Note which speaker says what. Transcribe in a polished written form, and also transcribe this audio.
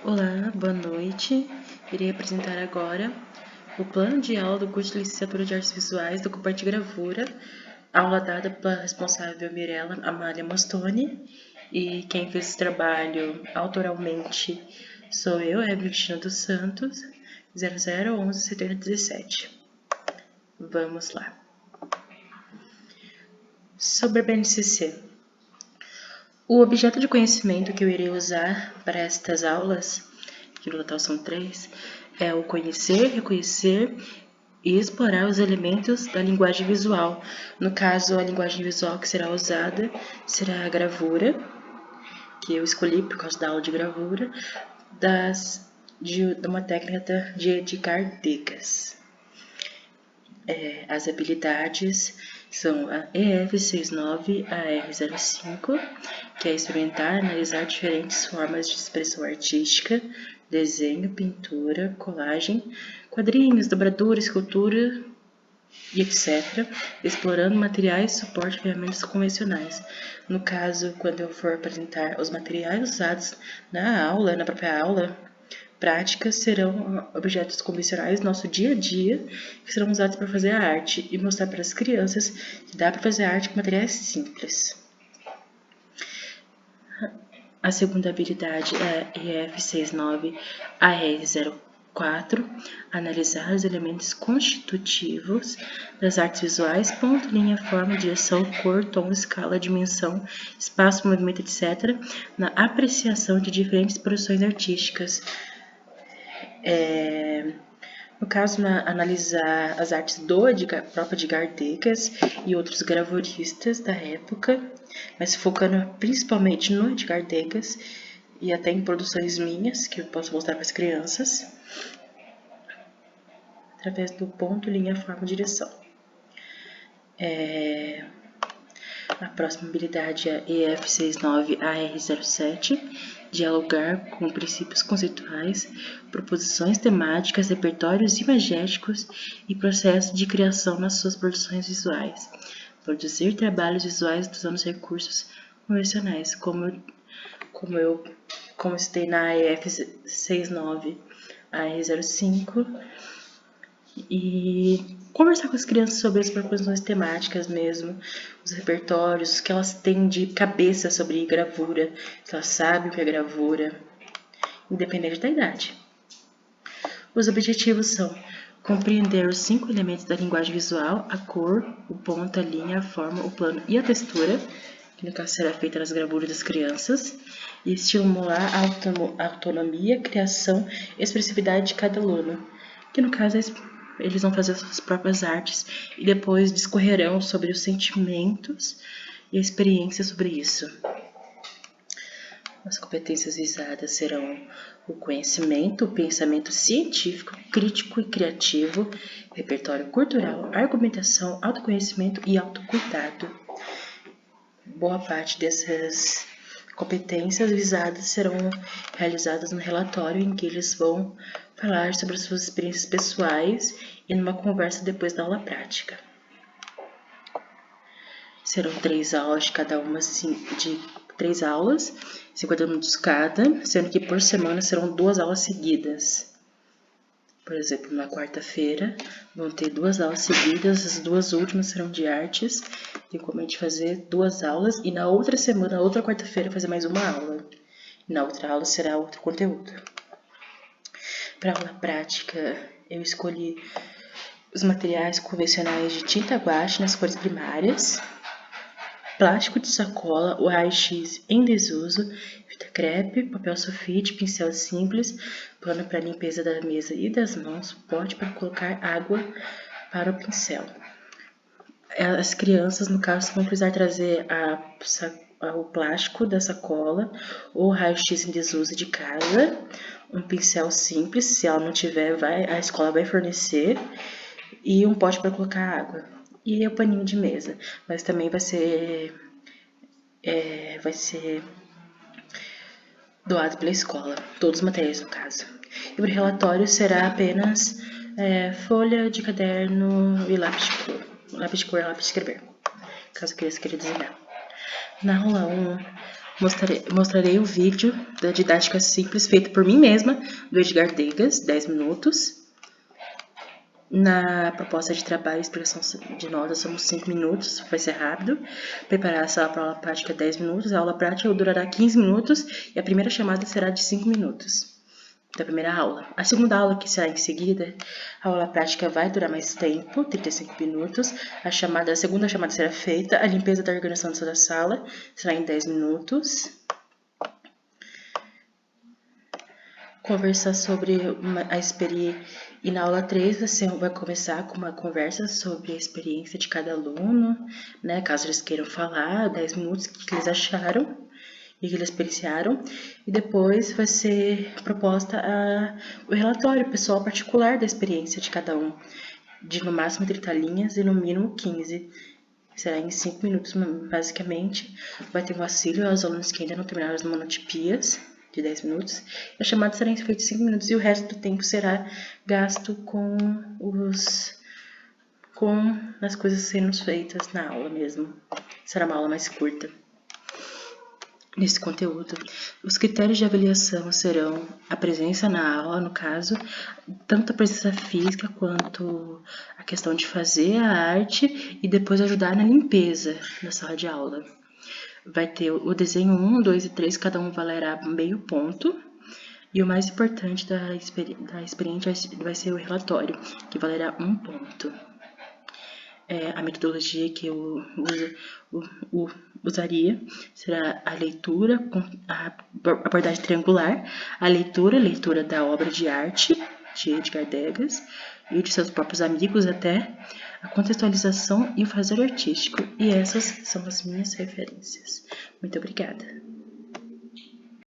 Speaker 1: Olá, boa noite. Irei apresentar agora o plano de aula do curso de Licenciatura de Artes Visuais do Compartilhe Gravura, aula dada pela responsável Mirella Amália Mastoni, e quem fez esse trabalho autoralmente sou eu, Evelyn Cristina dos Santos, 0011-7017. Vamos lá. Sobre a BNCC. O objeto de conhecimento que eu irei usar para estas aulas, que no total são 3, é o conhecer, reconhecer e explorar os elementos da linguagem visual. No caso, a linguagem visual que será usada será a gravura, que eu escolhi por causa da aula de gravura, de uma técnica de Edgar Degas. As habilidades são a EF69, a R05, que é experimentar, analisar diferentes formas de expressão artística, desenho, pintura, colagem, quadrinhos, dobradura, escultura e etc., explorando materiais, suporte e ferramentas convencionais. No caso, quando eu for apresentar os materiais usados na própria aula, práticas serão objetos convencionais do nosso dia a dia que serão usados para fazer a arte e mostrar para as crianças que dá para fazer arte com materiais simples. A segunda habilidade é EF69AR04, analisar os elementos constitutivos das artes visuais, ponto, linha, forma, direção, cor, tom, escala, dimensão, espaço, movimento, etc., na apreciação de diferentes produções artísticas. No caso, analisar as artes do próprio Edgar Degas e outros gravuristas da época, mas focando principalmente no Edgar Degas e até em produções minhas, que eu posso mostrar para as crianças, através do ponto, linha, forma, direção. A próxima habilidade é EF69AR07, dialogar com princípios conceituais, proposições temáticas, repertórios imagéticos e processo de criação nas suas produções visuais. Produzir trabalhos visuais usando os recursos convencionais, como citei na EF69AR05, e conversar com as crianças sobre as proposições temáticas mesmo, os repertórios, que elas têm de cabeça sobre gravura, que elas sabem o que é gravura, independente da idade. Os objetivos são compreender os 5 elementos da linguagem visual: a cor, o ponto, a linha, a forma, o plano e a textura, que no caso será feita nas gravuras das crianças, e estimular a autonomia, criação e expressividade de cada aluno, que no caso eles vão fazer suas próprias artes e depois discorrerão sobre os sentimentos e a experiência sobre isso. As competências visadas serão o conhecimento, o pensamento científico, crítico e criativo, repertório cultural, argumentação, autoconhecimento e autocuidado. Boa parte dessas competências visadas serão realizadas no relatório em que eles vão falar sobre as suas experiências pessoais e numa conversa depois da aula prática. Serão 3 aulas de cada uma, de 3 aulas, 50 minutos cada, sendo que por semana serão 2 aulas seguidas. Por exemplo, na quarta-feira vão ter 2 aulas seguidas, as 2 últimas serão de artes, tem como a gente fazer 2 aulas, e na outra semana, na outra quarta-feira, fazer mais uma aula. E na outra aula será outro conteúdo. Para a aula prática, eu escolhi os materiais convencionais de tinta guache nas cores primárias, plástico de sacola, o raio-x em desuso, fita crepe, papel sulfite, pincel simples, pano para limpeza da mesa e das mãos, suporte para colocar água para o pincel. As crianças, no caso, vão precisar trazer o plástico da sacola, o raio-x em desuso de casa, um pincel simples, se ela não tiver, a escola vai fornecer, e um pote para colocar água. E o paninho de mesa, mas também vai ser doado pela escola, todos os materiais no caso. E o relatório será apenas folha de caderno e lápis de cor, lápis de escrever, caso a criança queira desenhar. Na aula 1, Mostrarei o vídeo da didática simples feita por mim mesma, do Edgar Degas, 10 minutos. Na proposta de trabalho e expressão de notas, somos 5 minutos, vai ser rápido. Preparar a sala para a aula prática 10 minutos, a aula prática durará 15 minutos e a primeira chamada será de 5 minutos da primeira aula. A segunda aula, que será em seguida, a aula prática vai durar mais tempo, 35 minutos. A segunda chamada será feita, a limpeza da organização da sala será em 10 minutos. Conversar sobre a experiência. E na aula 3 você vai começar com uma conversa sobre a experiência de cada aluno, né? Caso eles queiram falar, 10 minutos, o que eles acharam e que eles experienciaram. E depois vai ser proposta o relatório pessoal particular da experiência de cada um, de no máximo 30 linhas e no mínimo 15. Será em 5 minutos, basicamente. Vai ter um auxílio aos alunos que ainda não terminaram as monotipias, de 10 minutos. A chamada será feita em 5 minutos e o resto do tempo será gasto com as coisas sendo feitas na aula mesmo. Será uma aula mais curta nesse conteúdo. Os critérios de avaliação serão a presença na aula, no caso, tanto a presença física quanto a questão de fazer a arte e depois ajudar na limpeza da sala de aula. Vai ter o desenho 1, 2 e 3, cada um valerá meio ponto. E o mais importante da experiência vai ser o relatório, que valerá 1 ponto. A metodologia que eu usaria será a leitura, a abordagem triangular, a leitura da obra de arte de Edgar Degas e de seus próprios amigos até, a contextualização e o fazer artístico. E essas são as minhas referências. Muito obrigada.